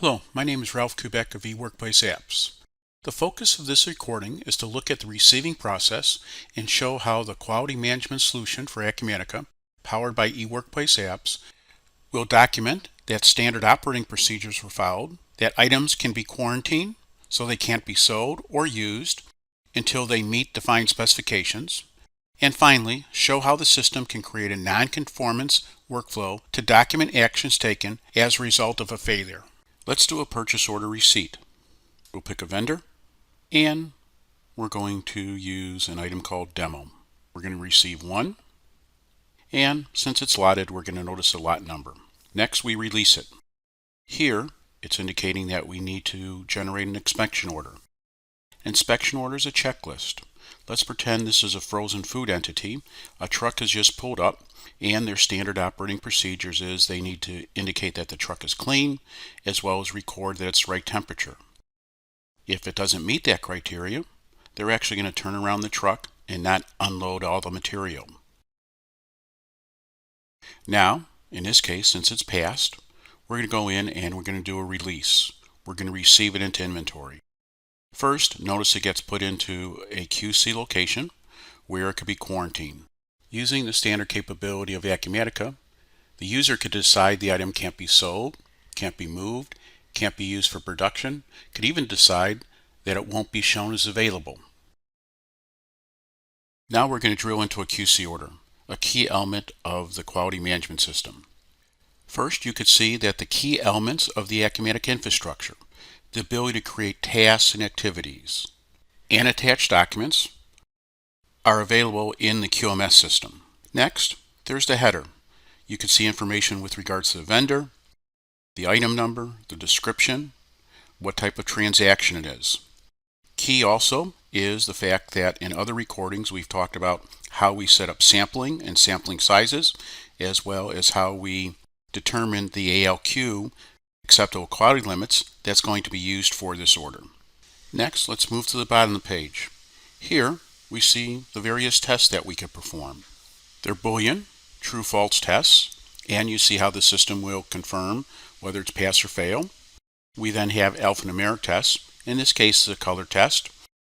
Hello, my name is Ralph Kubek of eWorkplace Apps. The focus of this recording is to look at the receiving process and show how the quality management solution for Acumatica, powered by eWorkplace Apps, will document that standard operating procedures were followed, that items can be quarantined so they can't be sold or used until they meet defined specifications, and finally, show how the system can create a non-conformance workflow to document actions taken as a result of a failure. Let's do a purchase order receipt. We'll pick a vendor, and we're going to use an item called demo. We're going to receive one, and since it's lotted, we're going to notice a lot number. Next, we release it. Here, it's indicating that we need to generate an inspection order. Inspection order is a checklist. Let's pretend this is a frozen food entity. A truck has just pulled up, and their standard operating procedures is they need to indicate that the truck is clean, as well as record that it's the right temperature. If it doesn't meet that criteria, they're actually going to turn around the truck and not unload all the material. Now, in this case, since it's passed, we're going to go in and we're going to do a release. We're going to receive it into inventory. First, notice it gets put into a QC location where it could be quarantined. Using the standard capability of Acumatica, the user could decide the item can't be sold, can't be moved, can't be used for production, could even decide that it won't be shown as available. Now we're going to drill into a QC order, a key element of the quality management system. First, you could see that the key elements of the Acumatica infrastructure, the ability to create tasks and activities, and attach documents, are available in the QMS system. Next, there's the header. You can see information with regards to the vendor, the item number, the description, what type of transaction it is. Key also is the fact that in other recordings we've talked about how we set up sampling and sampling sizes, as well as how we determine the ALQ, acceptable quality limits, that's going to be used for this order. Next, let's move to the bottom of the page. Here we see the various tests that we could perform. They're Boolean, true-false tests, and you see how the system will confirm whether it's pass or fail. We then have alphanumeric tests. In this case, it's a color test.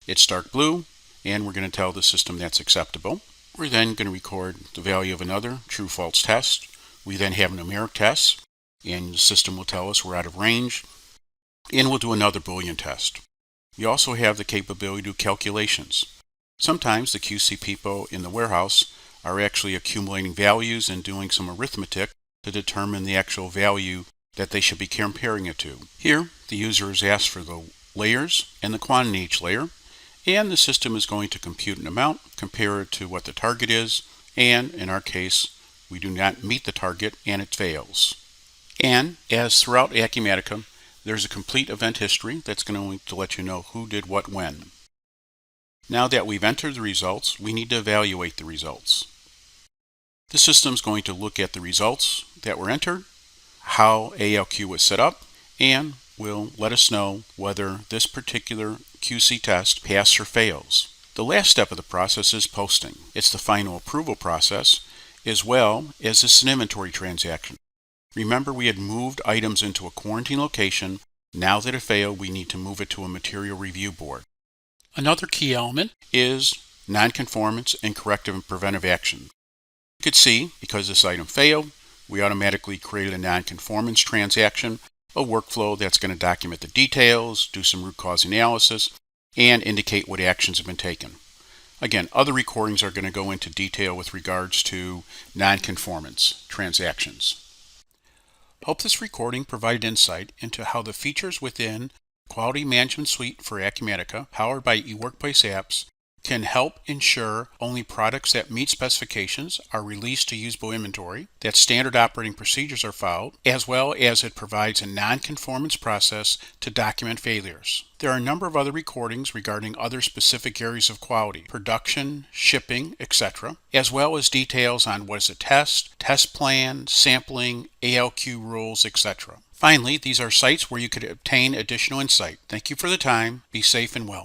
It's dark blue, and we're going to tell the system that's acceptable. We're then going to record the value of another true-false test. We then have numeric tests, and the system will tell us we're out of range, and we'll do another Boolean test. We also have the capability to do calculations. Sometimes the QC people in the warehouse are actually accumulating values and doing some arithmetic to determine the actual value that they should be comparing it to. Here, the user is asked for the layers and the quantity each layer, and the system is going to compute an amount, compare it to what the target is, and in our case, we do not meet the target and it fails. And as throughout Acumatica, there's a complete event history that's going to let you know who did what when. Now that we've entered the results, we need to evaluate the results. The system is going to look at the results that were entered, how ALQ was set up, and will let us know whether this particular QC test passes or fails. The last step of the process is posting. It's the final approval process, as well as it's an inventory transaction. Remember, we had moved items into a quarantine location. Now that it failed, we need to move it to a material review board. Another key element is nonconformance and corrective and preventive action. You could see, because this item failed, we automatically created a nonconformance transaction, a workflow that's going to document the details, do some root cause analysis, and indicate what actions have been taken. Again, other recordings are going to go into detail with regards to nonconformance transactions. Hope this recording provided insight into how the features within Quality Management Suite for Acumatica, powered by eWorkplace Apps, can help ensure only products that meet specifications are released to usable inventory, that standard operating procedures are followed, as well as it provides a non-conformance process to document failures. There are a number of other recordings regarding other specific areas of quality, production, shipping, etc., as well as details on what is a test plan, sampling, ALQ rules, etc. Finally, these are sites where you could obtain additional insight. Thank you for the time. Be safe and well.